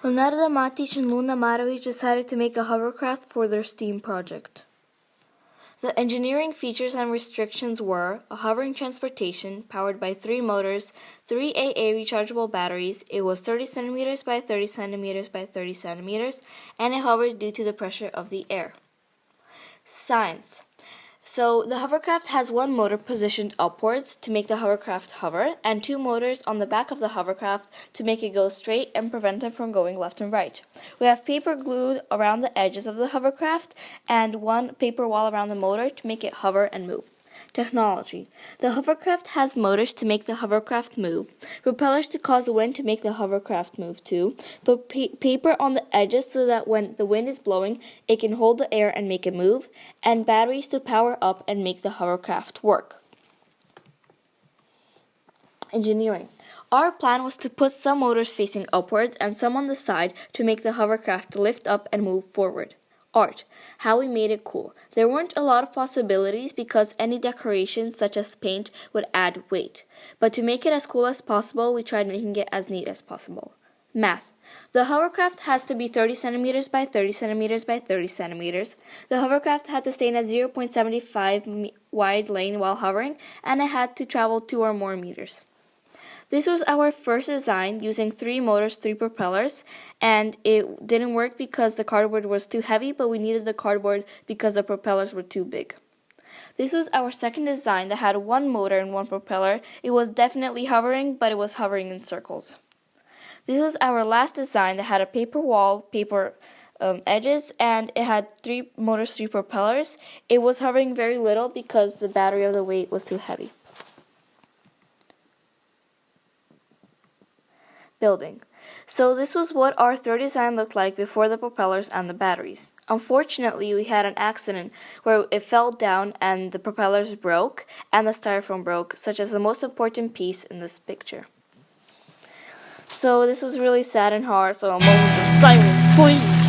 Leonardo Matic and Luna Marovic decided to make a hovercraft for their STEAM project. The engineering features and restrictions were a hovering transportation powered by 3 motors, 3 AA rechargeable batteries. It was 30 centimeters by 30 centimeters by 30 centimeters, and it hovers due to the pressure of the air. Science. So the hovercraft has 1 motor positioned upwards to make the hovercraft hover, and 2 motors on the back of the hovercraft to make it go straight and prevent it from going left and right. We have paper glued around the edges of the hovercraft and 1 paper wall around the motor to make it hover and move. Technology. The hovercraft has motors to make the hovercraft move, propellers to cause the wind to make the hovercraft move too, but paper on the edges so that when the wind is blowing, it can hold the air and make it move, and batteries to power up and make the hovercraft work. Engineering. Our plan was to put some motors facing upwards and some on the side to make the hovercraft lift up and move forward. Art. How we made it cool. There weren't a lot of possibilities because any decorations such as paint would add weight. But to make it as cool as possible, we tried making it as neat as possible. Math. The hovercraft has to be 30 centimeters by 30 centimeters by 30 centimeters. The hovercraft had to stay in a 0.75 wide lane while hovering, and it had to travel 2 or more meters. This was our first design using 3 motors, 3 propellers, and it didn't work because the cardboard was too heavy, but we needed the cardboard because the propellers were too big. This was our second design that had 1 motor and 1 propeller. It was definitely hovering, but it was hovering in circles. This was our last design that had a paper wall, paper edges, and it had 3 motors, 3 propellers. It was hovering very little because the battery of the weight was too heavy. Building. So this was what our third design looked like before the propellers and the batteries. Unfortunately, we had an accident where it fell down and the propellers broke and the styrofoam broke, such as the most important piece in this picture. So this was really sad and hard, so a moment of silence, please.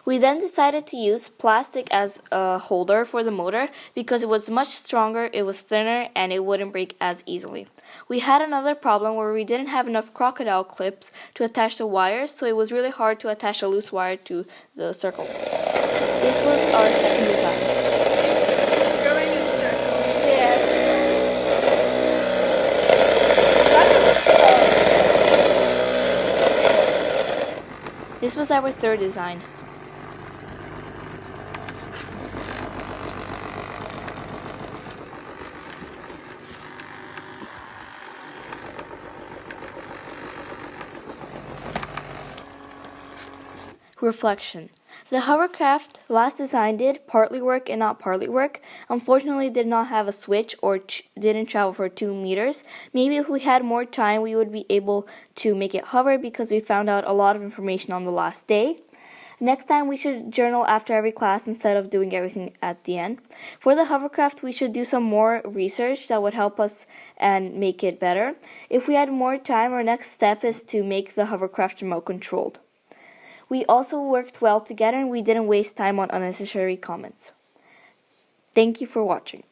We then decided to use plastic as a holder for the motor because it was much stronger, it was thinner, and it wouldn't break as easily. We had another problem where we didn't have enough crocodile clips to attach the wires, so it was really hard to attach a loose wire to the circle. This was our second design. Going in circles. Yes. This was our third design. Reflection. The hovercraft last design did partly work and not partly work. Unfortunately, did not have a switch or didn't travel for 2 meters. Maybe if we had more time, we would be able to make it hover because we found out a lot of information on the last day. Next time, we should journal after every class instead of doing everything at the end. For the hovercraft, we should do some more research that would help us and make it better. If we had more time, our next step is to make the hovercraft remote controlled. We also worked well together and we didn't waste time on unnecessary comments. Thank you for watching.